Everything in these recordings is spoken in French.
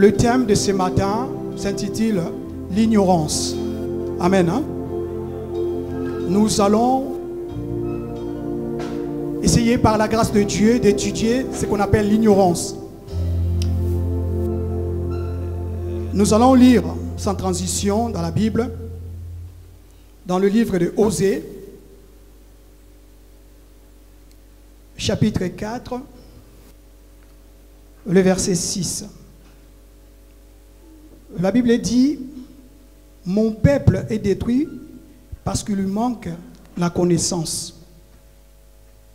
Le thème de ce matin s'intitule l'ignorance. Amen. Hein? Nous allons essayer par la grâce de Dieu d'étudier ce qu'on appelle l'ignorance. Nous allons lire sans transition dans la Bible, dans le livre de Osée, chapitre 4, le verset 6. La Bible dit: mon peuple est détruit parce qu'il lui manque la connaissance.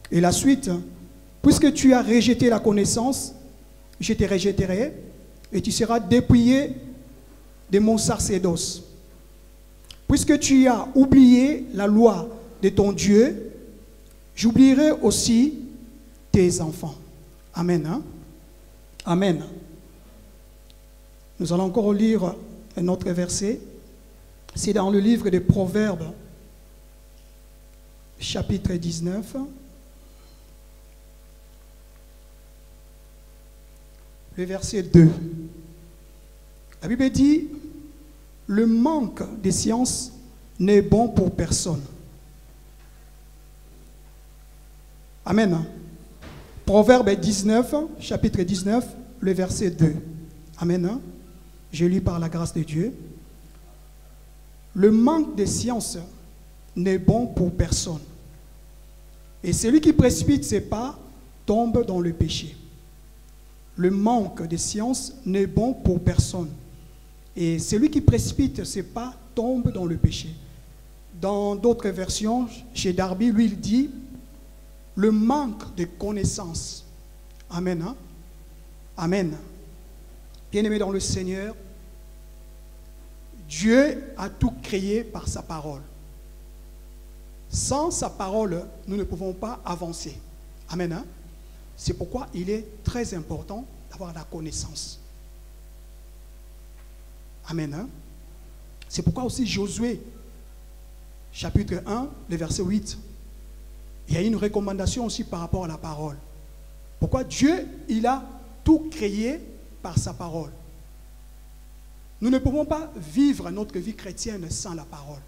Et la suite: puisque tu as rejeté la connaissance, je te rejetterai et tu seras dépouillé de mon sacerdoce. Puisque tu as oublié la loi de ton Dieu, j'oublierai aussi tes enfants. Amen. Hein? Amen. Nous allons encore lire un autre verset. C'est dans le livre des Proverbes, chapitre 19. Le verset 2. La Bible dit: le manque de science n'est bon pour personne. Amen. Proverbe 19, chapitre 19, le verset 2. Amen. Je lis par la grâce de Dieu. Le manque de science n'est bon pour personne. Et celui qui précipite ses pas tombe dans le péché. Le manque de science n'est bon pour personne. Et celui qui précipite ses pas tombe dans le péché. Dans d'autres versions, chez Darby, lui, il dit: le manque de connaissance. Amen. Hein? Amen. Bien-aimés dans le Seigneur, Dieu a tout créé par sa parole. Sans sa parole, nous ne pouvons pas avancer. Amen. Hein? C'est pourquoi il est très important d'avoir la connaissance. Amen. Hein? C'est pourquoi aussi Josué, chapitre 1, le verset 8, il y a une recommandation aussi par rapport à la parole. Pourquoi Dieu, il a tout créé par sa parole. Nous ne pouvons pas vivre notre vie chrétienne sans la parole.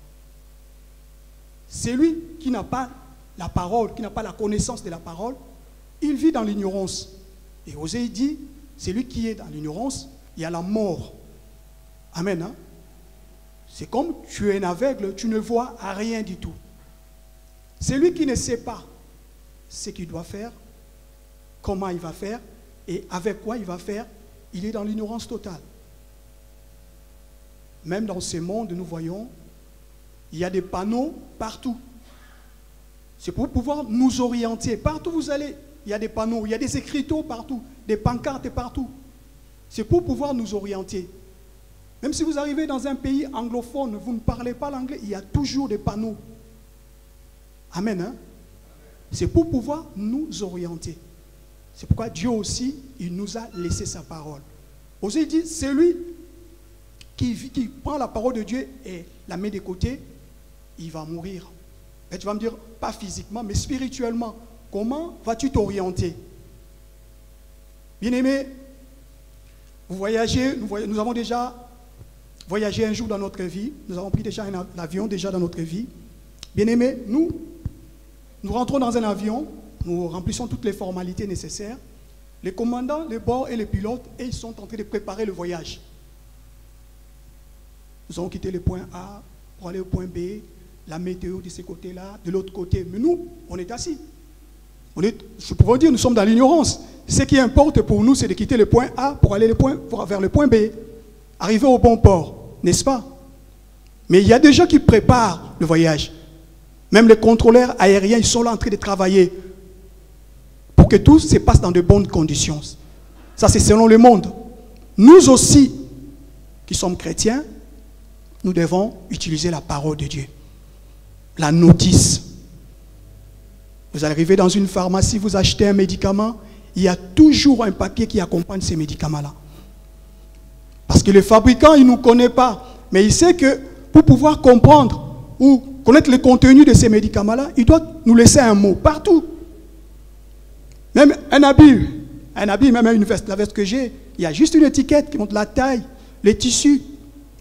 Celui qui n'a pas la parole, qui n'a pas la connaissance de la parole, il vit dans l'ignorance. Et Osée dit: celui qui est dans l'ignorance, il y a la mort. Amen. Hein? C'est comme tu es un aveugle, tu ne vois rien du tout. Celui qui ne sait pas ce qu'il doit faire, comment il va faire et avec quoi il va faire, il est dans l'ignorance totale. Même dans ce monde, nous voyons, il y a des panneaux partout. C'est pour pouvoir nous orienter. Partout où vous allez, il y a des panneaux, il y a des écriteaux partout, des pancartes partout. C'est pour pouvoir nous orienter. Même si vous arrivez dans un pays anglophone, vous ne parlez pas l'anglais, il y a toujours des panneaux. Amen. Hein? C'est pour pouvoir nous orienter. C'est pourquoi Dieu aussi, il nous a laissé sa parole. Osée dit: celui qui prend la parole de Dieu et la met de côté, il va mourir. Et tu vas me dire, pas physiquement, mais spirituellement. Comment vas-tu t'orienter? Bien-aimés, vous voyagez, nous avons déjà voyagé un jour dans notre vie. Nous avons pris déjà un avion déjà dans notre vie. Bien-aimés, nous rentrons dans un avion, nous remplissons toutes les formalités nécessaires. Les commandants de bord et les pilotes, et ils sont en train de préparer le voyage. Nous avons quitté le point A pour aller au point B, la météo de ce côté-là, de l'autre côté. Mais nous, on est assis. Je pourrais dire, nous sommes dans l'ignorance. Ce qui importe pour nous, c'est de quitter le point A pour aller vers le point B. Arriver au bon port, n'est-ce pas? Mais il y a des gens qui préparent le voyage. Même les contrôleurs aériens, ils sont là en train de travailler pour que tout se passe dans de bonnes conditions. Ça, c'est selon le monde. Nous aussi, qui sommes chrétiens, nous devons utiliser la parole de Dieu. La notice. Vous arrivez dans une pharmacie, vous achetez un médicament, il y a toujours un papier qui accompagne ces médicaments-là. Parce que le fabricant, il ne nous connaît pas. Mais il sait que pour pouvoir comprendre ou connaître le contenu de ces médicaments-là, il doit nous laisser un mot partout. Même un habit un habit, même une veste, la veste que j'ai, il y a juste une étiquette qui montre la taille, les tissus,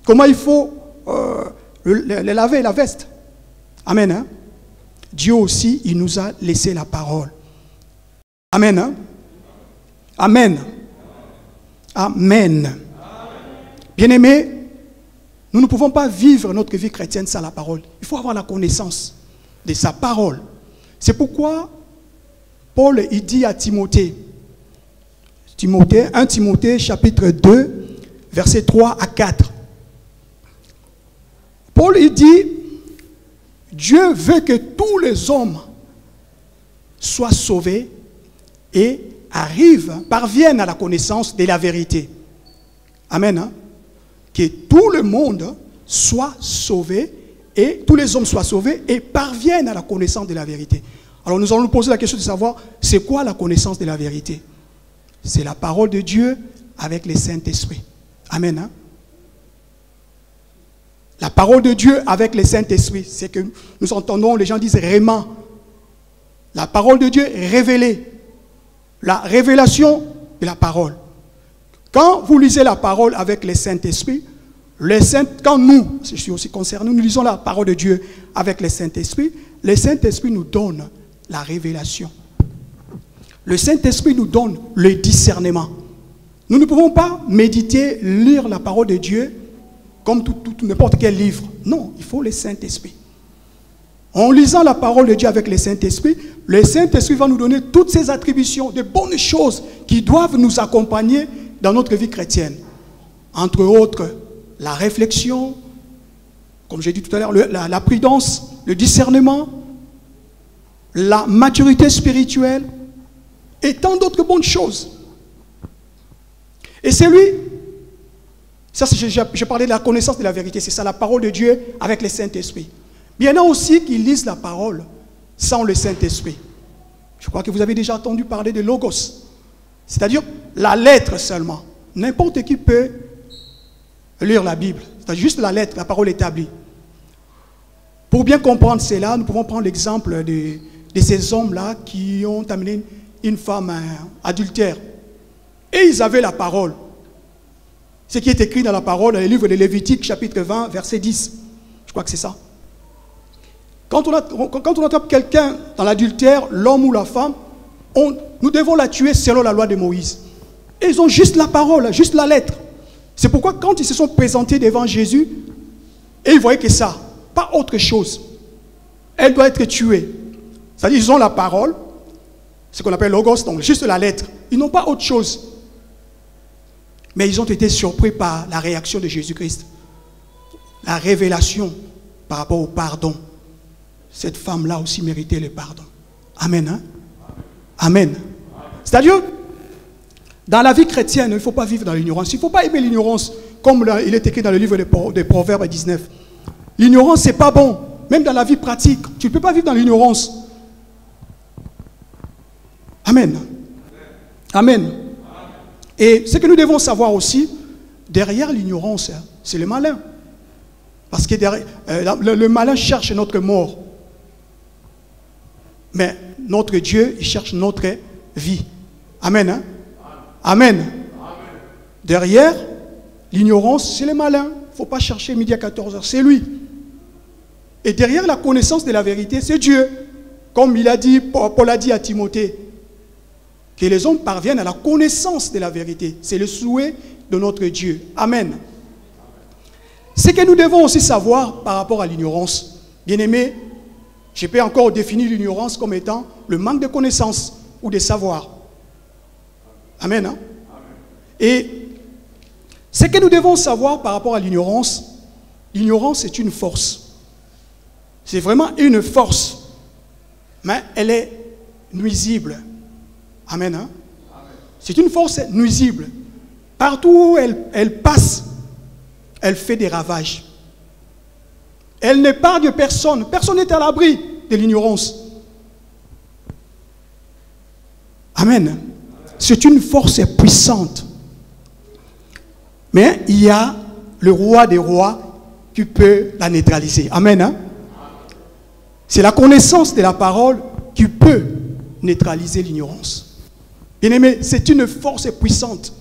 comment il faut les laver, la veste. Amen. Hein? Dieu aussi, il nous a laissé la parole. Amen. Hein? Amen. Amen. Bien-aimés, nous ne pouvons pas vivre notre vie chrétienne sans la parole. Il faut avoir la connaissance de sa parole. C'est pourquoi Paul, il dit à Timothée, 1 Timothée chapitre 2, versets 3 à 4. Paul, il dit, Dieu veut que tous les hommes soient sauvés et parviennent à la connaissance de la vérité. Amen. Hein? Que tout le monde soit sauvé et tous les hommes soient sauvés et parviennent à la connaissance de la vérité. Alors nous allons nous poser la question de savoir, c'est quoi la connaissance de la vérité? C'est la parole de Dieu avec le Saint-Esprit. Amen. Hein? La parole de Dieu avec le Saint-Esprit, c'est que nous entendons, les gens disent réma. La parole de Dieu est révélée. La révélation de la parole. Quand vous lisez la parole avec le Saint-Esprit, quand nous, je suis aussi concerné, nous lisons la parole de Dieu avec le Saint-Esprit nous donne la révélation. Le Saint-Esprit nous donne le discernement. Nous ne pouvons pas méditer, lire la parole de Dieu comme n'importe quel livre. Non, il faut le Saint-Esprit. En lisant la parole de Dieu avec le Saint-Esprit va nous donner toutes ces attributions, de bonnes choses qui doivent nous accompagner dans notre vie chrétienne. Entre autres, la réflexion, comme j'ai dit tout à l'heure, la prudence, le discernement, la maturité spirituelle et tant d'autres bonnes choses. Et c'est lui, ça je parlais de la connaissance de la vérité, c'est ça, la parole de Dieu avec le Saint-Esprit. Mais il y en a aussi qui lisent la parole sans le Saint-Esprit. Je crois que vous avez déjà entendu parler de logos, c'est-à-dire la lettre seulement. N'importe qui peut lire la Bible, c'est juste la lettre, la parole établie. Pour bien comprendre cela, nous pouvons prendre l'exemple de ces hommes-là qui ont amené une femme adultère. Et ils avaient la parole. Ce qui est écrit dans la parole, dans le livre de Lévitique, chapitre 20, verset 10. Je crois que c'est ça. Quand on attrape quelqu'un dans l'adultère, l'homme ou la femme, nous devons la tuer selon la loi de Moïse. Et ils ont juste la parole, juste la lettre. C'est pourquoi quand ils se sont présentés devant Jésus, et ils voyaient que ça, pas autre chose. Elle doit être tuée. C'est-à-dire ils ont la parole, ce qu'on appelle logos, donc juste la lettre. Ils n'ont pas autre chose. Mais ils ont été surpris par la réaction de Jésus-Christ. La révélation par rapport au pardon. Cette femme-là aussi méritait le pardon. Amen. Hein? Amen. C'est-à-dire, dans la vie chrétienne, il ne faut pas vivre dans l'ignorance. Il ne faut pas aimer l'ignorance, comme il est écrit dans le livre des Proverbes 19. L'ignorance, ce n'est pas bon. Même dans la vie pratique, tu ne peux pas vivre dans l'ignorance. Amen. Amen. Et ce que nous devons savoir aussi, derrière l'ignorance, c'est le malin. Parce que le malin cherche notre mort. Mais notre Dieu, il cherche notre vie. Amen. Hein? Amen. Derrière l'ignorance, c'est le malin. Il ne faut pas chercher midi à 14h, c'est lui. Et derrière la connaissance de la vérité, c'est Dieu. Comme il a dit, Paul a dit à Timothée, que les hommes parviennent à la connaissance de la vérité. C'est le souhait de notre Dieu. Amen. Ce que nous devons aussi savoir par rapport à l'ignorance, bien aimé, je peux encore définir l'ignorance comme étant le manque de connaissance ou de savoir. Amen. Hein? Et ce que nous devons savoir par rapport à l'ignorance est une force. C'est vraiment une force, mais elle est nuisible. Amen. Hein? C'est une force nuisible. Partout où elle passe, elle fait des ravages. Elle n'épargne personne. Personne n'est à l'abri de l'ignorance. Amen. C'est une force puissante. Mais il y a le roi des rois qui peut la neutraliser. Amen. Hein? C'est la connaissance de la parole qui peut neutraliser l'ignorance. Bien-aimé, c'est une force puissante.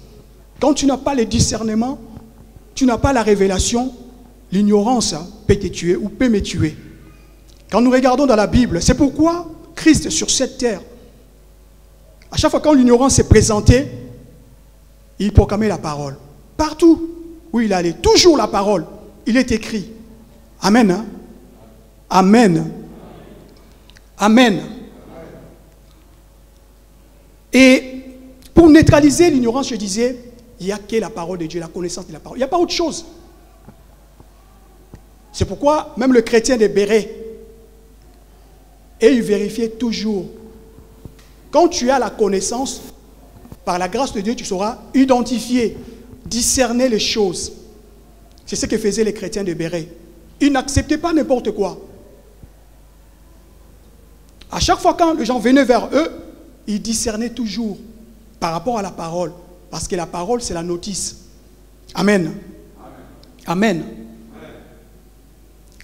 Quand tu n'as pas le discernement, tu n'as pas la révélation, l'ignorance peut te tuer ou peut me tuer. Quand nous regardons dans la Bible, c'est pourquoi Christ sur cette terre, à chaque fois quand l'ignorance s'est présentée, il proclamait la parole. Partout où il allait, toujours la parole, il est écrit. Amen. Hein? Amen. Amen. Et pour neutraliser l'ignorance, je disais, il n'y a que la parole de Dieu, la connaissance de la parole. Il n'y a pas autre chose. C'est pourquoi même le chrétien de Béret, et il vérifiait toujours. Quand tu as la connaissance, par la grâce de Dieu, tu sauras identifier, discerner les choses. C'est ce que faisaient les chrétiens de Béret. Ils n'acceptaient pas n'importe quoi. À chaque fois quand les gens venaient vers eux, ils discernaient toujours par rapport à la parole. Parce que la parole, c'est la notice. Amen. Amen. Amen.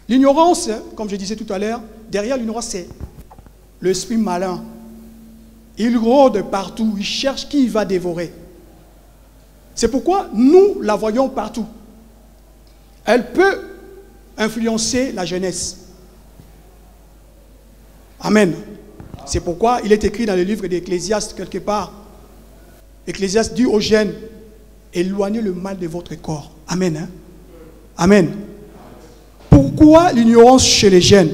L'ignorance, comme je disais tout à l'heure, derrière l'ignorance, c'est l'esprit malin. Il rôde partout, il cherche qui il va dévorer. C'est pourquoi nous la voyons partout. Elle peut influencer la jeunesse. Amen. C'est pourquoi il est écrit dans le livre d'Ecclésiaste quelque part. Ecclésiaste dit aux jeunes, éloignez le mal de votre corps. Amen. Hein? Amen. Pourquoi l'ignorance chez les jeunes?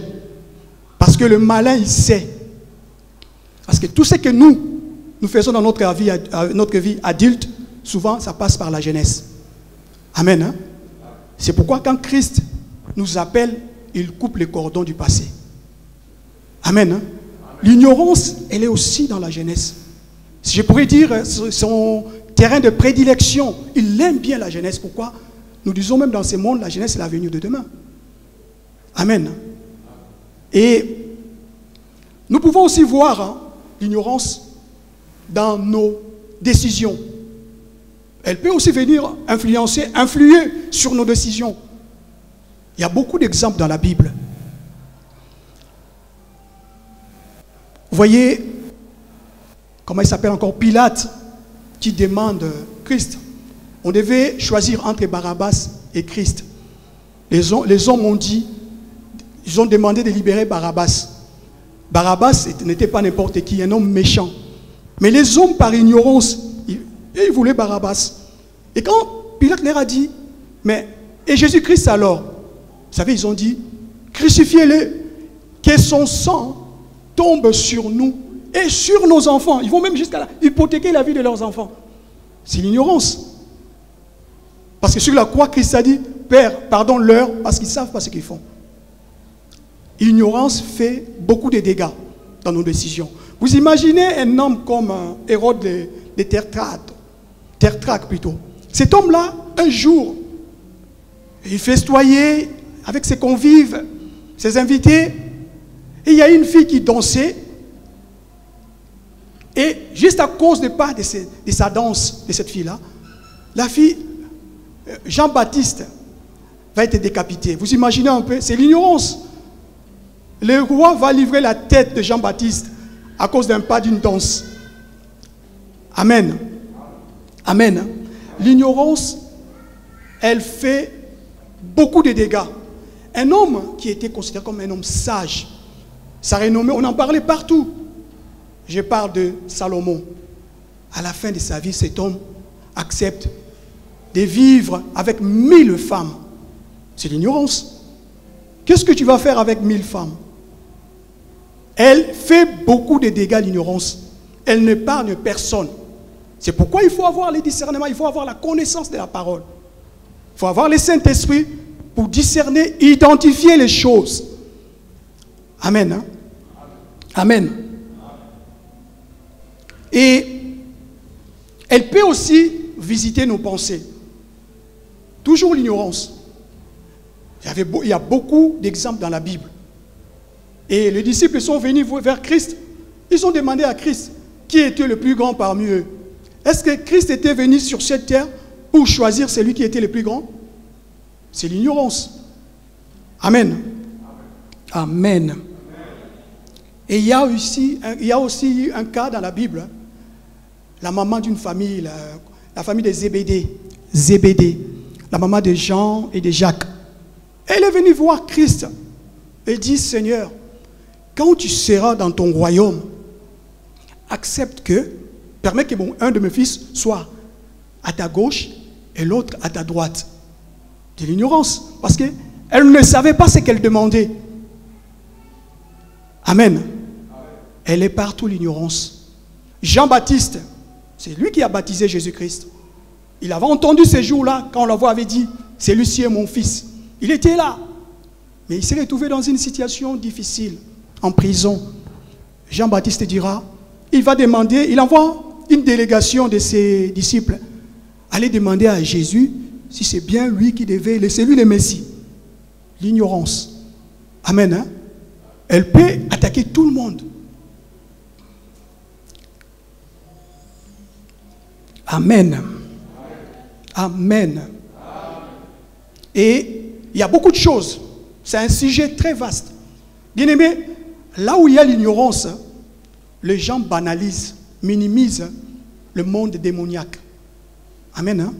Parce que le malin, il sait. Parce que tout ce que nous faisons dans notre vie adulte, souvent, ça passe par la jeunesse. Amen. Hein? C'est pourquoi quand Christ nous appelle, il coupe les cordons du passé. Amen. Hein? L'ignorance, elle est aussi dans la jeunesse. Je pourrais dire son terrain de prédilection. Il aime bien la jeunesse. Pourquoi? Nous disons même dans ce monde, la jeunesse est l'avenir de demain. Amen. Et nous pouvons aussi voir l'ignorance dans nos décisions. Elle peut aussi venir influencer, influer sur nos décisions. Il y a beaucoup d'exemples dans la Bible. Vous voyez, comment il s'appelle encore, Pilate, qui demande Christ. On devait choisir entre Barabbas et Christ. Les hommes ont dit, ils ont demandé de libérer Barabbas. Barabbas n'était pas n'importe qui, un homme méchant. Mais les hommes, par ignorance, ils voulaient Barabbas. Et quand Pilate leur a dit, mais, et Jésus-Christ alors? Vous savez, ils ont dit, crucifiez-le, que son sang tombe sur nous et sur nos enfants. Ils vont même jusqu'à hypothéquer la vie de leurs enfants. C'est l'ignorance. Parce que sur la croix, Christ a dit, Père, pardonne-leur parce qu'ils ne savent pas ce qu'ils font. L'ignorance fait beaucoup de dégâts dans nos décisions. Vous imaginez un homme comme Hérode de Tertraque plutôt. Cet homme-là, un jour, il festoyait avec ses convives, ses invités, et il y a une fille qui dansait, et juste à cause de sa danse de cette fille-là, la fille, Jean-Baptiste, va être décapité. Vous imaginez un peu, c'est l'ignorance. Le roi va livrer la tête de Jean-Baptiste à cause d'un pas d'une danse. Amen. Amen. L'ignorance, elle fait beaucoup de dégâts. Un homme qui était considéré comme un homme sage, sa renommée, on en parlait partout. Je parle de Salomon. À la fin de sa vie, cet homme accepte de vivre avec 1000 femmes. C'est l'ignorance. Qu'est-ce que tu vas faire avec 1000 femmes? Elle fait beaucoup de dégâts, l'ignorance. Elle n'épargne personne. C'est pourquoi il faut avoir les discernements, il faut avoir la connaissance de la parole. Il faut avoir le Saint-Esprit pour discerner, identifier les choses. Amen. Hein? Amen. Et elle peut aussi visiter nos pensées. Toujours l'ignorance. Il y a beaucoup d'exemples dans la Bible. Et les disciples sont venus vers Christ. Ils ont demandé à Christ qui était le plus grand parmi eux. Est-ce que Christ était venu sur cette terre pour choisir celui qui était le plus grand? C'est l'ignorance. Amen. Amen. Et il y a aussi un cas dans la Bible la maman d'une famille, la famille des Zébédée, la maman de Jean et de Jacques. Elle est venue voir Christ et dit, Seigneur, quand tu seras dans ton royaume, permets que un de mes fils soit à ta gauche et l'autre à ta droite. De l'ignorance, parce qu'elle ne savait pas ce qu'elle demandait. Amen. Elle est partout l'ignorance. Jean-Baptiste, c'est lui qui a baptisé Jésus-Christ. Il avait entendu ces jours-là, quand on avait dit, celui-ci est mon fils. Il était là. Mais il s'est retrouvé dans une situation difficile, en prison. Jean-Baptiste dira, il envoie une délégation de ses disciples, aller demander à Jésus si c'est bien lui qui devait laisser lui le Messie. L'ignorance. Amen. Hein? Elle peut attaquer tout le monde. Amen. Amen. Et il y a beaucoup de choses. C'est un sujet très vaste. Bien aimé, là où il y a l'ignorance, les gens banalisent, minimisent le monde démoniaque. Amen. Hein?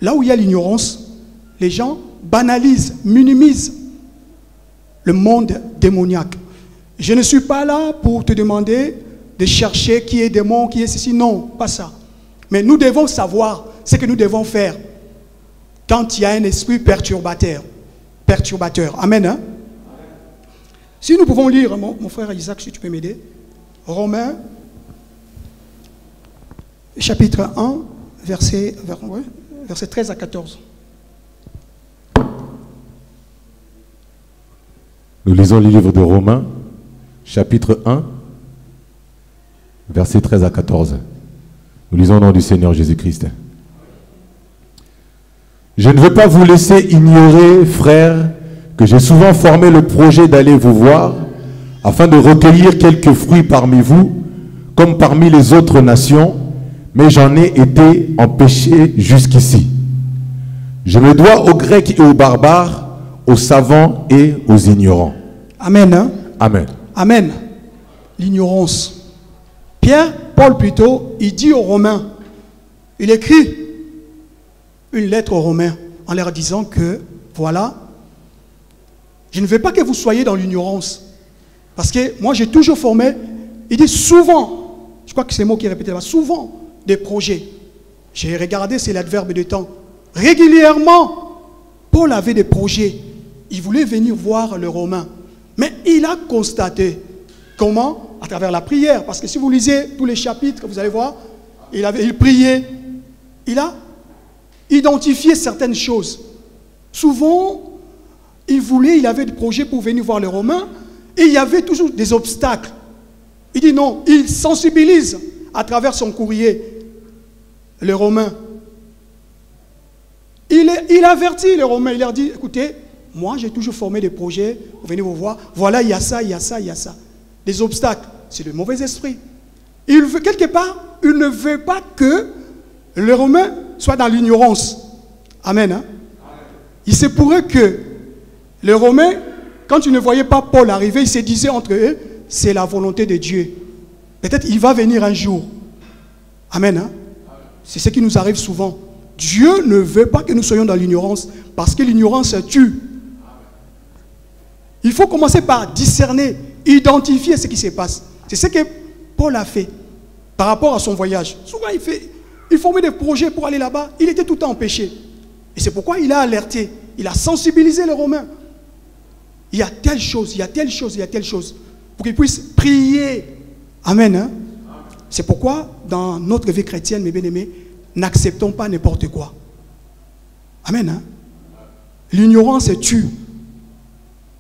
Là où il y a l'ignorance, les gens banalisent, minimisent le monde démoniaque. Je ne suis pas là pour te demander de chercher qui est démon, qui est ceci. Non, pas ça. Mais nous devons savoir ce que nous devons faire quand il y a un esprit perturbateur. Amen. Hein? Si nous pouvons lire, mon frère Isaac, si tu peux m'aider, Romains, chapitre 1, verset 13 à 14. Nous lisons le livre de Romains, chapitre 1, verset 13 à 14. Nous lisons au nom du Seigneur Jésus-Christ. Je ne veux pas vous laisser ignorer, frères, que j'ai souvent formé le projet d'aller vous voir, afin de recueillir quelques fruits parmi vous, comme parmi les autres nations, mais j'en ai été empêché jusqu'ici. Je me dois aux Grecs et aux barbares, aux savants et aux ignorants. Amen. Hein? Amen. Amen. L'ignorance. Paul plutôt, il dit aux Romains, il écrit une lettre aux Romains en leur disant que, voilà, je ne veux pas que vous soyez dans l'ignorance. Parce que moi, j'ai toujours formé, il dit souvent, je crois que c'est moi qui répète là, souvent des projets. J'ai regardé, c'est l'adverbe de temps. Régulièrement, Paul avait des projets. Il voulait venir voir le Romain. Mais il a constaté. Comment? À travers la prière. Parce que si vous lisez tous les chapitres, vous allez voir, il priait. Il a identifié certaines choses. Souvent, il avait des projets pour venir voir les Romains, et il y avait toujours des obstacles. Il dit non, il sensibilise à travers son courrier les Romains. Il avertit les Romains, il leur dit, écoutez, moi j'ai toujours formé des projets pour venir vous voir, voilà, il y a ça, il y a ça, il y a ça. Des obstacles, c'est le mauvais esprit. Il veut, quelque part, il ne veut pas que les Romains soient dans l'ignorance. Amen. Hein? Il se pourrait que les Romains, quand ils ne voyaient pas Paul arriver, ils se disaient entre eux, c'est la volonté de Dieu. Peut-être il va venir un jour. Amen. Hein? C'est ce qui nous arrive souvent. Dieu ne veut pas que nous soyons dans l'ignorance, parce que l'ignorance tue. Il faut commencer par discerner, identifier ce qui se passe. C'est ce que Paul a fait par rapport à son voyage. Souvent, il formait des projets pour aller là-bas. Il était tout le temps empêché. Et c'est pourquoi il a alerté. Il a sensibilisé les Romains. Il y a telle chose, il y a telle chose, il y a telle chose. Pour qu'ils puissent prier. Amen. Hein? C'est pourquoi, dans notre vie chrétienne, mes bien-aimés, n'acceptons pas n'importe quoi. Amen. Hein? L'ignorance tue.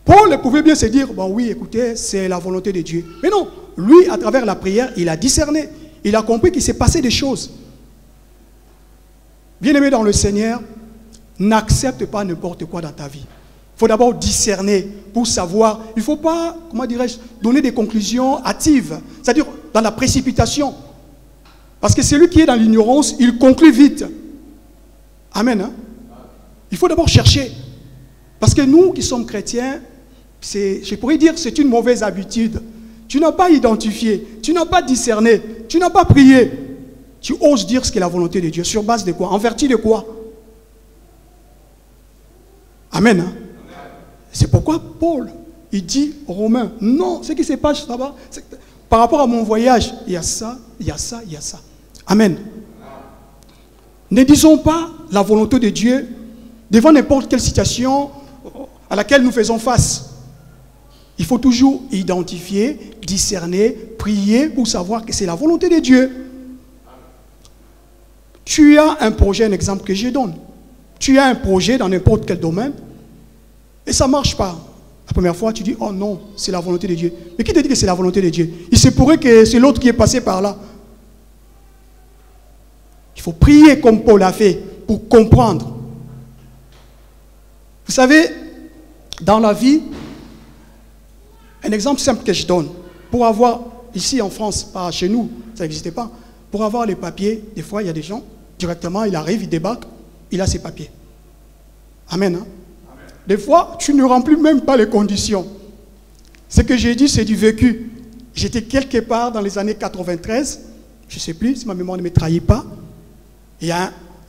Paul pouvait bien se dire, bon oui, écoutez, c'est la volonté de Dieu. Mais non, lui, à travers la prière, il a discerné. Il a compris qu'il s'est passé des choses. Bien-aimé dans le Seigneur, n'accepte pas n'importe quoi dans ta vie. Il faut d'abord discerner pour savoir. Il ne faut pas, comment dirais-je, donner des conclusions hâtives. C'est-à-dire dans la précipitation. Parce que celui qui est dans l'ignorance, il conclut vite. Amen. Hein? Il faut d'abord chercher. Parce que nous qui sommes chrétiens, je pourrais dire que c'est une mauvaise habitude. Tu n'as pas identifié, tu n'as pas discerné, tu n'as pas prié. tu oses dire ce qu'est la volonté de Dieu. Sur base de quoi? En vertu de quoi? Amen. Hein? C'est pourquoi Paul, il dit aux Romains, non, ce qui se passe là-bas, par rapport à mon voyage, il y a ça, il y a ça, il y a ça. Amen. Ne disons pas la volonté de Dieu devant n'importe quelle situation à laquelle nous faisons face. Il faut toujours identifier, discerner, prier pour savoir que c'est la volonté de Dieu. Tu as un projet, un exemple que je donne. Tu as un projet dans n'importe quel domaine et ça ne marche pas. La première fois, tu dis, oh non, c'est la volonté de Dieu. Mais qui te dit que c'est la volonté de Dieu? Il se pourrait que c'est l'autre qui est passé par là. Il faut prier comme Paul a fait pour comprendre. Vous savez, dans la vie, un exemple simple que je donne, pour avoir, ici en France, pas chez nous, ça n'existait pas, pour avoir les papiers, des fois il y a des gens, directement il arrive, il débarque, il a ses papiers. Amen. Hein? Amen. Des fois, tu ne remplis même pas les conditions. Ce que j'ai dit, c'est du vécu. J'étais quelque part dans les années 93, je ne sais plus si ma mémoire ne me trahit pas. Il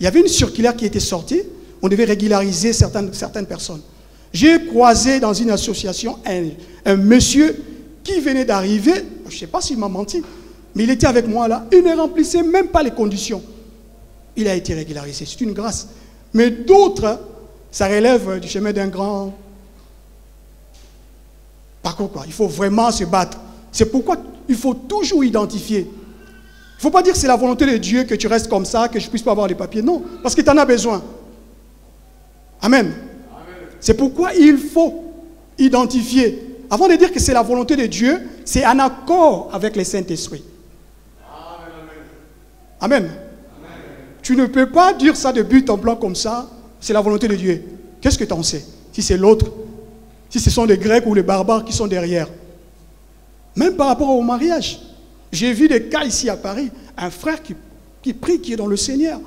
y avait une circulaire qui était sortie, on devait régulariser certaines personnes. J'ai croisé dans une association un monsieur qui venait d'arriver, je ne sais pas s'il m'a menti, mais il était avec moi là, il ne remplissait même pas les conditions. Il a été régularisé, c'est une grâce. Mais d'autres, ça relève du chemin d'un grand parcours, quoi. Il faut vraiment se battre. C'est pourquoi il faut toujours identifier. Il ne faut pas dire que c'est la volonté de Dieu que tu restes comme ça, que je ne puisse pas avoir les papiers. Non, parce que tu en as besoin. Amen. C'est pourquoi il faut identifier. Avant de dire que c'est la volonté de Dieu, c'est en accord avec le Saint-Esprit. Amen. Amen. Tu ne peux pas dire ça de but en blanc comme ça, c'est la volonté de Dieu. Qu'est-ce que tu en sais? Si c'est l'autre, si ce sont les Grecs ou les barbares qui sont derrière. Même par rapport au mariage. J'ai vu des cas ici à Paris, un frère qui prie, qui est dans le Seigneur.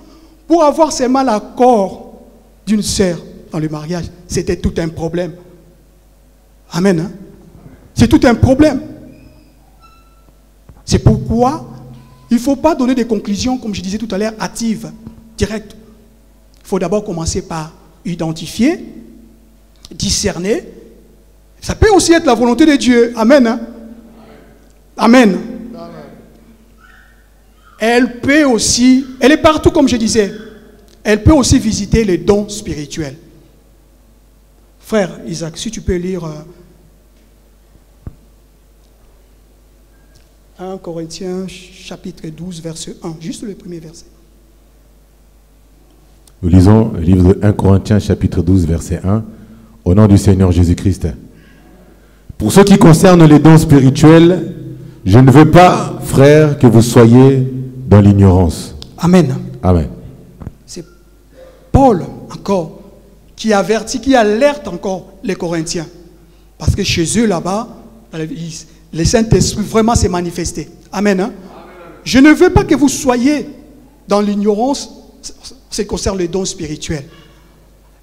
Pour avoir seulement l'accord d'une sœur dans le mariage, c'était tout un problème. Amen. Hein? C'est tout un problème. C'est pourquoi il ne faut pas donner des conclusions, comme je disais tout à l'heure, hâtives, directes. Il faut d'abord commencer par identifier, discerner. Ça peut aussi être la volonté de Dieu. Amen. Hein? Amen. Elle peut aussi, elle est partout comme je disais, elle peut aussi visiter les dons spirituels. Frère Isaac, si tu peux lire 1 Corinthiens chapitre 12 verset 1, juste le premier verset. Nous lisons le livre de 1 Corinthiens chapitre 12 verset 1, au nom du Seigneur Jésus-Christ. Pour ce qui concerne les dons spirituels, je ne veux pas, frères, que vous soyez dans l'ignorance. Amen. Amen. C'est Paul, encore, qui avertit, qui alerte encore les Corinthiens. Parce que chez eux, là-bas, le Saint-Esprit vraiment s'est manifesté. Amen. Hein? Amen. Je ne veux pas que vous soyez dans l'ignorance, ce qui concerne les dons spirituels.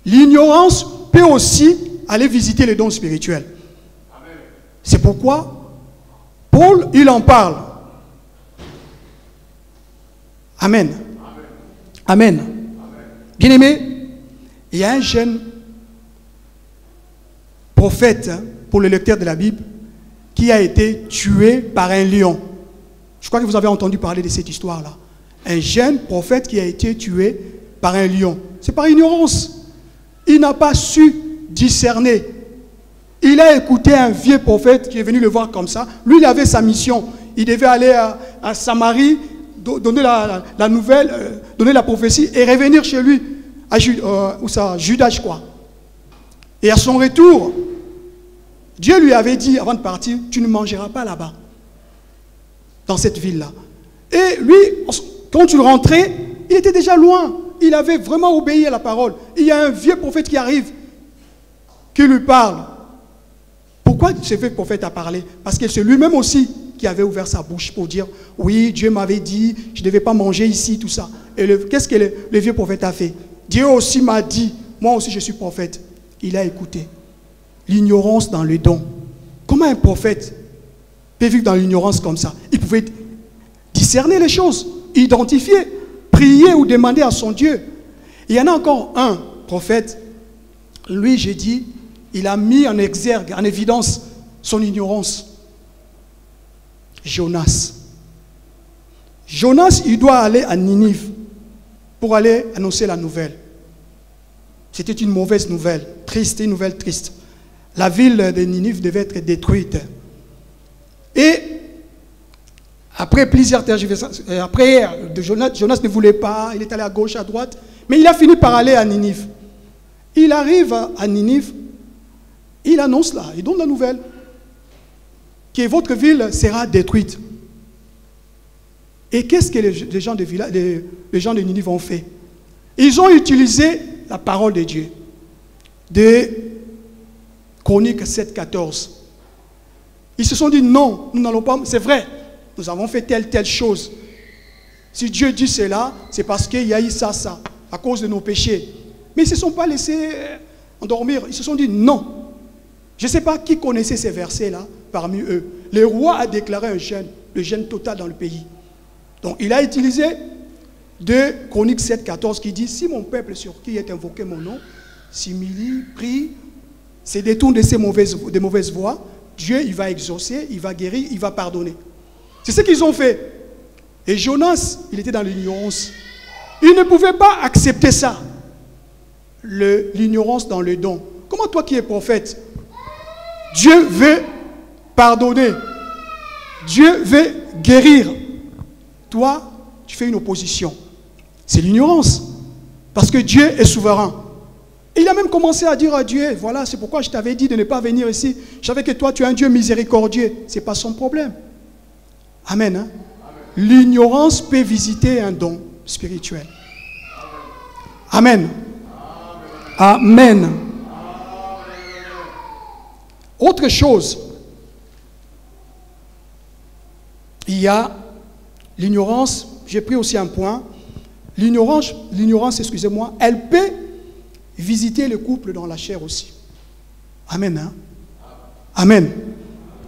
L'ignorance peut aussi aller visiter les dons spirituels. C'est pourquoi Paul, il en parle. Amen. Amen. Amen. Bien-aimé, il y a un jeune prophète, hein, pour le lecteur de la Bible, qui a été tué par un lion. Je crois que vous avez entendu parler de cette histoire-là. Un jeune prophète qui a été tué par un lion. C'est par ignorance. Il n'a pas su discerner. Il a écouté un vieux prophète qui est venu le voir comme ça. Lui, il avait sa mission. Il devait aller à Samarie, donner la nouvelle, donner la prophétie et revenir chez lui, à Judas, je crois. Et à son retour, Dieu lui avait dit, avant de partir, tu ne mangeras pas là-bas, dans cette ville-là. Et lui, quand il rentrait, il était déjà loin. Il avait vraiment obéi à la parole. Il y a un vieux prophète qui arrive, qui lui parle. Pourquoi ce vieux prophète a parlé? Parce que c'est lui-même aussi qui avait ouvert sa bouche pour dire, oui, Dieu m'avait dit, je ne devais pas manger ici, tout ça. Et qu'est-ce que le vieux prophète a fait? Dieu aussi m'a dit, moi aussi je suis prophète. Il a écouté. L'ignorance dans le don. Comment un prophète peut vivre dans l'ignorance comme ça? Il pouvait discerner les choses. identifier, prier ou demander à son Dieu. Il y en a encore un prophète, lui j'ai dit, il a mis en exergue, en évidence son ignorance. Jonas. Jonas, il doit aller à Ninive pour aller annoncer la nouvelle. C'était une mauvaise nouvelle, triste, une nouvelle triste. La ville de Ninive devait être détruite. Et après plusieurs tergiversations, après Jonas ne voulait pas, il est allé à gauche, à droite, mais il a fini par aller à Ninive. Il arrive à Ninive, il annonce là, il donne la nouvelle, que votre ville sera détruite. Et qu'est-ce que les gens de Ninive ont fait? Ils ont utilisé la parole de Dieu. De Chroniques 7,14. Ils se sont dit non, nous n'allons pas, c'est vrai, nous avons fait telle chose. Si Dieu dit cela, c'est parce qu'il y a eu ça, à cause de nos péchés. Mais ils ne se sont pas laissés endormir, ils se sont dit non. Je ne sais pas qui connaissait ces versets-là parmi eux. Le roi a déclaré un jeûne, le jeûne total dans le pays. Donc il a utilisé de Chroniques 7,14 qui dit, si mon peuple sur qui est invoqué mon nom, s'humilie, prie, se détourne de ses mauvaises voies, Dieu il va exaucer, il va guérir, il va pardonner. C'est ce qu'ils ont fait. Et Jonas, il était dans l'ignorance. Il ne pouvait pas accepter ça. L'ignorance dans le don. Comment toi qui es prophète, Dieu veut pardonner, Dieu veut guérir. Toi, tu fais une opposition. C'est l'ignorance. Parce que Dieu est souverain. Et il a même commencé à dire à Dieu, voilà, c'est pourquoi je t'avais dit de ne pas venir ici. Je savais que toi, tu es un Dieu miséricordieux. Ce n'est pas son problème. Amen. Hein? L'ignorance peut visiter un don spirituel. Amen. Amen. Amen. Autre chose, il y a l'ignorance, j'ai pris aussi un point, l'ignorance, excusez-moi, elle peut visiter le couple dans la chair aussi. Amen. Hein? Amen.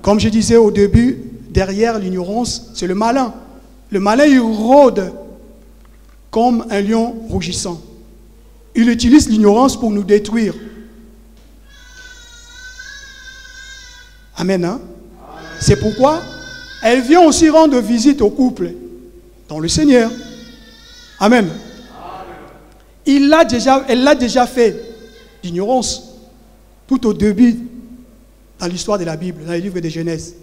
Comme je disais au début, derrière l'ignorance, c'est le malin. Le malin, il rôde comme un lion rougissant. Il utilise l'ignorance pour nous détruire. Amen. Hein? C'est pourquoi elle vient aussi rendre visite au couple dans le Seigneur. Amen. Elle l'a déjà fait, l'ignorance, tout au début dans l'histoire de la Bible, dans les livres de Genèse.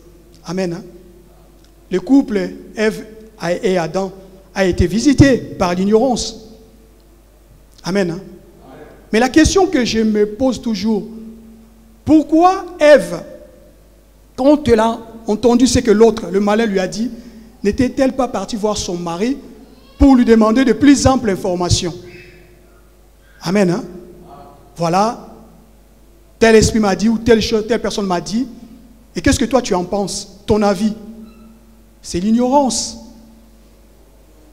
Amen. Hein? Le couple Ève et Adam a été visité par l'ignorance. Amen. Hein? Mais la question que je me pose toujours, pourquoi Ève, quand elle a entendu ce que l'autre, le malin, lui a dit, n'était-elle pas partie voir son mari pour lui demander de plus amples informations? Amen. Hein? Voilà, tel esprit m'a dit ou telle chose, telle personne m'a dit. Et qu'est-ce que toi tu en penses? Ton avis? C'est l'ignorance.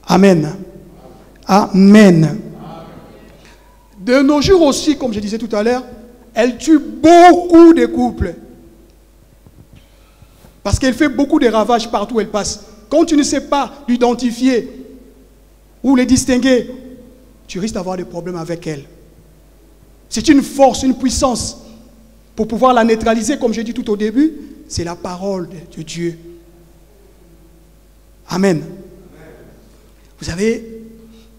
Amen. Amen. De nos jours aussi, comme je disais tout à l'heure, elle tue beaucoup de couples. Parce qu'elle fait beaucoup de ravages partout où elle passe. Quand tu ne sais pas l'identifier ou les distinguer, tu risques d'avoir des problèmes avec elle. C'est une force, une puissance. Pour pouvoir la neutraliser, comme j'ai dit tout au début, c'est la parole de Dieu. Amen. Vous savez,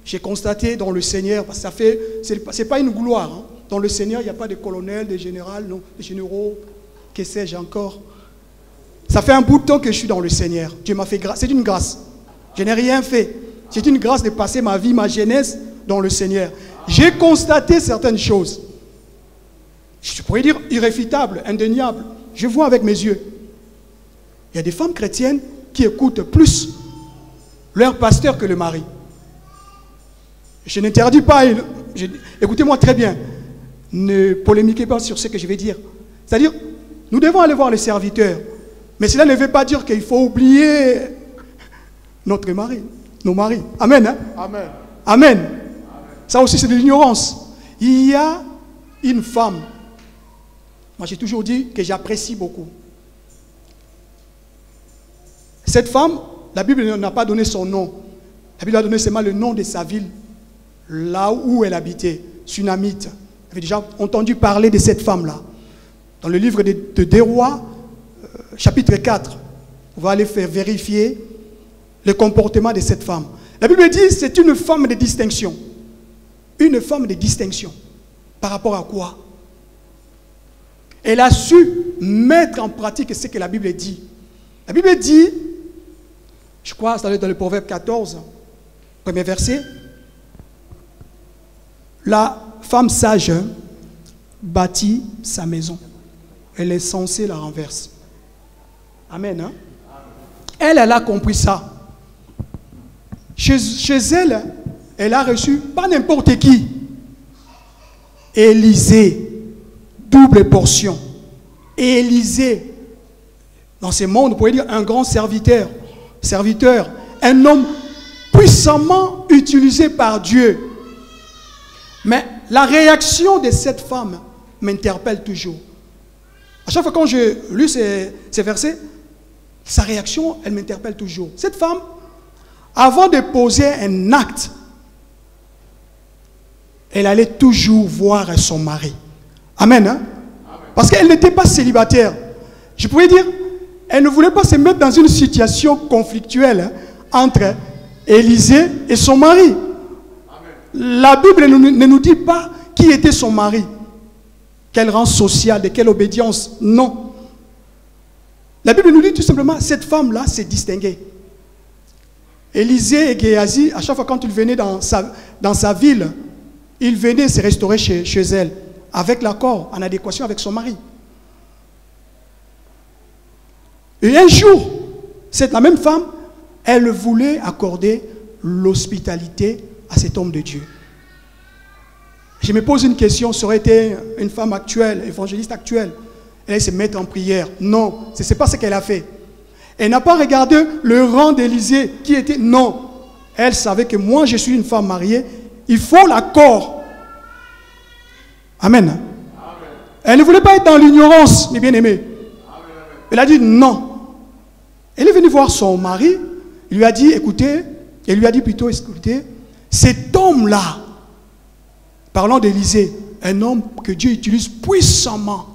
j'ai constaté dans le Seigneur, parce que ça fait, c'est pas une gloire. Hein. Dans le Seigneur, il n'y a pas de colonel, de général, non, de généraux, que sais-je encore. Ça fait un bout de temps que je suis dans le Seigneur. Dieu m'a fait grâce. C'est une grâce. Je n'ai rien fait. C'est une grâce de passer ma vie, ma jeunesse dans le Seigneur. J'ai constaté certaines choses. Je pourrais dire irréfutables, indéniables. Je vois avec mes yeux. Il y a des femmes chrétiennes qui écoutent plus leur pasteur que le mari. Je n'interdis pas. Écoutez-moi très bien. Ne polémiquez pas sur ce que je vais dire. C'est-à-dire, nous devons aller voir les serviteurs. Mais cela ne veut pas dire qu'il faut oublier notre mari, nos maris. Amen. Hein? Amen. Amen. Ça aussi, c'est de l'ignorance. Il y a une femme, moi j'ai toujours dit que j'apprécie beaucoup. Cette femme, la Bible n'a pas donné son nom, La Bible a donné seulement le nom de sa ville, là où elle habitait, Sunamite. Vous avez déjà entendu parler de cette femme-là. Dans le livre de Des Rois, chapitre 4, on va aller faire vérifier le comportement de cette femme. La Bible dit que c'est une femme de distinction. Une femme de distinction. Par rapport à quoi? Elle a su mettre en pratique ce que la Bible dit. La Bible dit, je crois, c'est dans le Proverbe 14, premier verset, la femme sage bâtit sa maison. Elle est censée la renverser. Amen. Hein? Elle a compris ça. Chez elle, elle a reçu pas n'importe qui. Élisée, double portion. Élisée, dans ce monde, on pourrait dire un grand serviteur, un homme puissamment utilisé par Dieu. Mais la réaction de cette femme m'interpelle toujours. À chaque fois quand je lis ces versets, sa réaction, elle m'interpelle toujours. Cette femme, avant de poser un acte, elle allait toujours voir son mari. Amen. Hein? Amen. Parce qu'elle n'était pas célibataire. Je pourrais dire, elle ne voulait pas se mettre dans une situation conflictuelle entre Élisée et son mari. Amen. La Bible ne nous dit pas qui était son mari. Quel rang social, de quelle obédience. Non. La Bible nous dit tout simplement, cette femme-là s'est distinguée. Élisée et Géasi, à chaque fois quand ils venaient dans sa ville, ils venaient se restaurer chez elle, avec l'accord, en adéquation avec son mari. Et un jour, la même femme, elle voulait accorder l'hospitalité à cet homme de Dieu. Je me pose une question, ça aurait été une femme actuelle, évangéliste actuelle, elle allait se mettre en prière. Non, ce n'est pas ce qu'elle a fait. Elle n'a pas regardé le rang d'Élisée qui était... Non, elle savait que moi je suis une femme mariée, il faut l'accord. Amen. Amen. Elle ne voulait pas être dans l'ignorance, mes bien-aimés. Elle a dit non. Elle est venue voir son mari, il lui a dit, écoutez, elle lui a dit plutôt, écoutez, cet homme-là, parlant d'Élisée, un homme que Dieu utilise puissamment,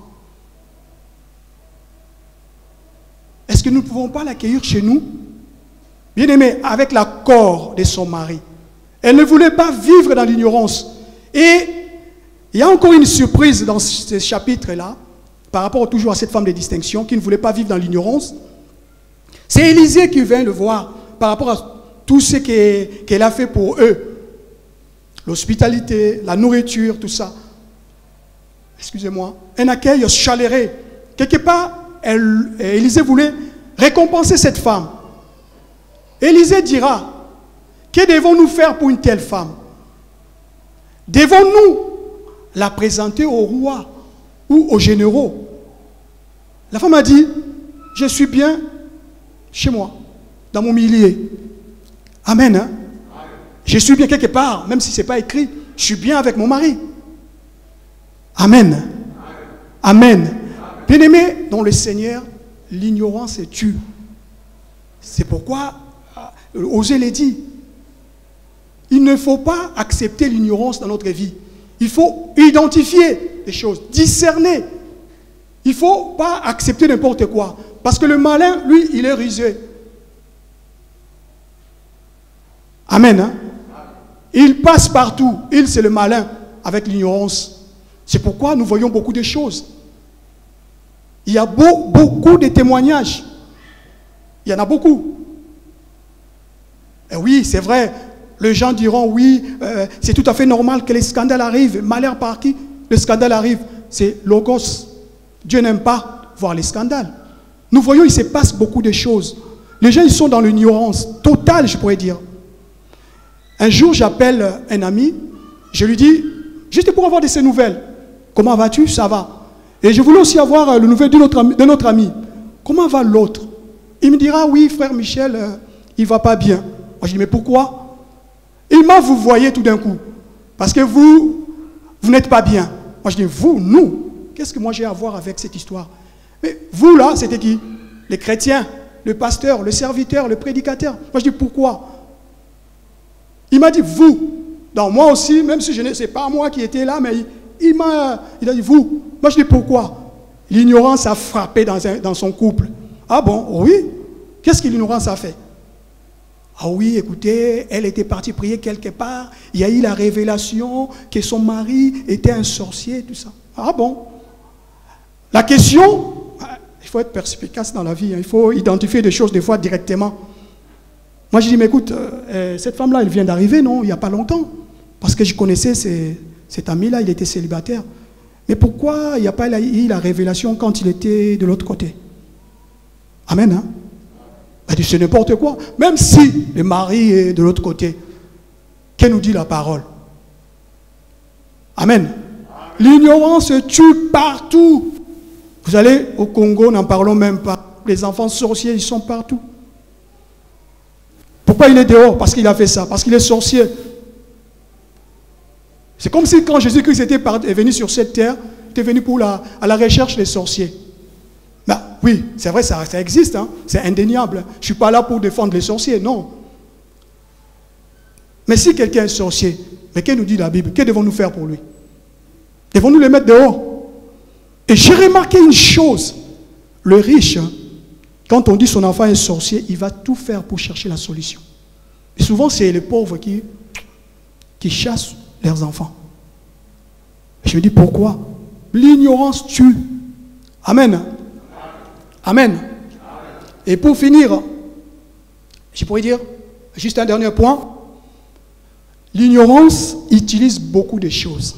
est-ce que nous ne pouvons pas l'accueillir chez nous? Bien-aimé, avec l'accord de son mari. Elle ne voulait pas vivre dans l'ignorance. Et il y a encore une surprise dans ce chapitre-là, par rapport toujours à cette femme de distinction, qui ne voulait pas vivre dans l'ignorance. C'est Élisée qui vient le voir, par rapport à tout ce qu'elle a fait pour eux. L'hospitalité, la nourriture, tout ça. Excusez-moi. Un accueil chaleureux. Quelque part, Élisée voulait récompenser cette femme. Élisée dira, que devons-nous faire pour une telle femme? Devons-nous la présenter au roi ou aux généraux? La femme a dit, je suis bien chez moi, dans mon milieu. Amen. Hein? Je suis bien quelque part, même si ce n'est pas écrit, je suis bien avec mon mari. Amen. Amen. Bien-aimé, dans le Seigneur, l'ignorance tue. C'est pourquoi, Osée l'a dit, il ne faut pas accepter l'ignorance dans notre vie. Il faut identifier les choses, discerner. Il ne faut pas accepter n'importe quoi. Parce que le malin, lui, il est rusé. Amen. Hein? Il passe partout. Il, c'est le malin avec l'ignorance. C'est pourquoi nous voyons beaucoup de choses. Il y a beaucoup de témoignages. Il y en a beaucoup. Et oui, c'est vrai. Les gens diront, oui, c'est tout à fait normal que les scandales arrivent. Malheur par qui le scandale arrive? C'est logos. Dieu n'aime pas voir les scandales. Nous voyons, il se passe beaucoup de choses. Les gens, ils sont dans l'ignorance totale, je pourrais dire. Un jour, j'appelle un ami. Je lui dis, juste pour avoir de ses nouvelles. Comment vas-tu? Ça va. Et je voulais aussi avoir le nouvelle de notre ami. Comment va l'autre? Il me dira, oui, frère Michel, il ne va pas bien. Moi, je dis, mais pourquoi? Il m'a vous voyez tout d'un coup. Parce que vous n'êtes pas bien. Moi, je dis, vous, nous, qu'est-ce que moi j'ai à voir avec cette histoire? Mais vous, là, c'était qui? Les chrétiens, le pasteur, le serviteur, le prédicateur. Moi, je dis, pourquoi? Il m'a dit, vous. Donc moi aussi, même si je ne sais pas moi qui étais là, mais il a dit, vous. Moi je dis, pourquoi? L'ignorance a frappé dans son couple. Ah bon? Oui. Qu'est-ce que l'ignorance a fait? Ah oui, écoutez, elle était partie prier quelque part. Il y a eu la révélation que son mari était un sorcier, tout ça. Ah bon? La question, il faut être perspicace dans la vie. Hein. Il faut identifier des choses des fois directement. Moi, je dis, mais écoute, cette femme-là, elle vient d'arriver, non? Il n'y a pas longtemps. Parce que je connaissais cet ami-là, il était célibataire. Mais pourquoi il n'y a pas eu la révélation quand il était de l'autre côté? Amen, hein? Elle dit, c'est n'importe quoi. Même si le mari est de l'autre côté, que nous dit la parole? Amen. L'ignorance tue partout. Vous allez au Congo, n'en parlons même pas. Les enfants sorciers, ils sont partout. Pourquoi il est dehors? Parce qu'il a fait ça, parce qu'il est sorcier. C'est comme si quand Jésus-Christ est venu sur cette terre, il était venu à la recherche des sorciers. Ben, oui, c'est vrai, ça existe, hein, c'est indéniable. Je ne suis pas là pour défendre les sorciers, non. Mais si quelqu'un est sorcier, mais qu'est-ce que nous dit la Bible? Que devons-nous faire pour lui? Devons-nous le mettre dehors? Et j'ai remarqué une chose. Le riche, quand on dit son enfant est sorcier, il va tout faire pour chercher la solution. Et souvent, c'est les pauvres qui chassent leurs enfants. Et je me dis pourquoi? L'ignorance tue. Amen. Amen. Et pour finir, je pourrais dire, juste un dernier point, l'ignorance utilise beaucoup de choses.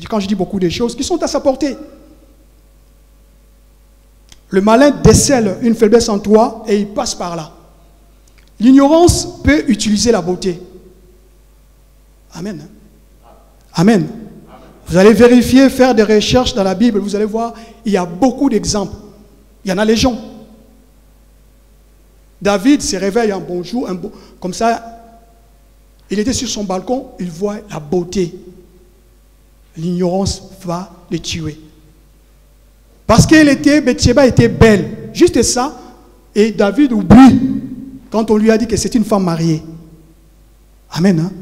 Quand je dis beaucoup de choses, qui sont à sa portée. Le malin décèle une faiblesse en toi et il passe par là. L'ignorance peut utiliser la beauté. Amen. Amen. Vous allez vérifier, faire des recherches dans la Bible, vous allez voir, il y a beaucoup d'exemples. Il y en a légion. David se réveille un bon jour, comme ça, il était sur son balcon, il voit la beauté. L'ignorance va le tuer. Parce Bathsheba était belle. Juste ça. Et David oublie quand on lui a dit que c'est une femme mariée. Amen. Hein?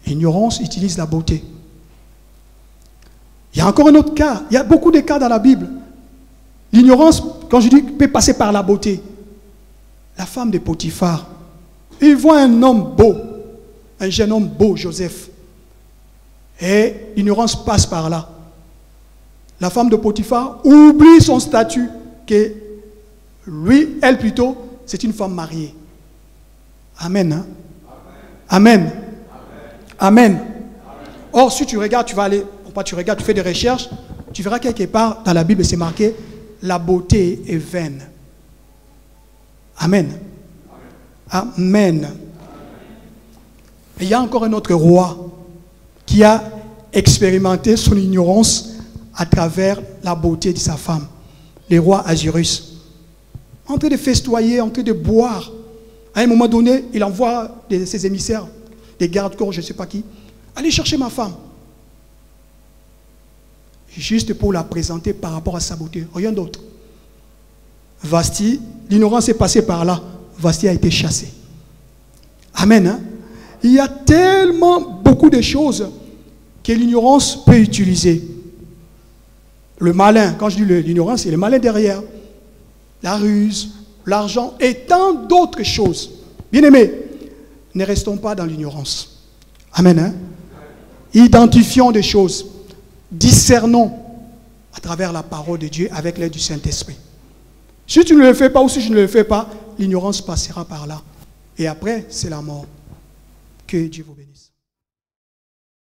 L'ignorance utilise la beauté. Il y a encore un autre cas. Il y a beaucoup de cas dans la Bible. L'ignorance, quand je dis, peut passer par la beauté. La femme de Potiphar. Il voit un homme beau. Un jeune homme beau, Joseph. Et l'ignorance passe par là. La femme de Potiphar oublie son statut, que lui, elle plutôt, c'est une femme mariée. Amen. Hein? Amen. Amen. Amen. Or, si tu regardes, tu vas aller, tu regardes, tu fais des recherches, tu verras quelque part dans la Bible, c'est marqué, la beauté est vaine. Amen. Amen. Et il y a encore un autre roi qui a expérimenté son ignorance à travers la beauté de sa femme, le roi Ahasuérus. En train de festoyer, en train de boire. À un moment donné, il envoie ses émissaires, des gardes-corps, je ne sais pas qui, allez chercher ma femme. Juste pour la présenter par rapport à sa beauté, rien d'autre. Vasti, l'ignorance est passée par là. Vasti a été chassé. Amen. Hein? Il y a tellement beaucoup de choses que l'ignorance peut utiliser. Le malin, quand je dis l'ignorance, c'est le malin derrière. La ruse, l'argent et tant d'autres choses. Bien-aimés, ne restons pas dans l'ignorance. Amen. Hein? Identifions des choses. Discernons à travers la parole de Dieu avec l'aide du Saint-Esprit. Si tu ne le fais pas ou si je ne le fais pas, l'ignorance passera par là. Et après, c'est la mort. Que Dieu vous bénisse.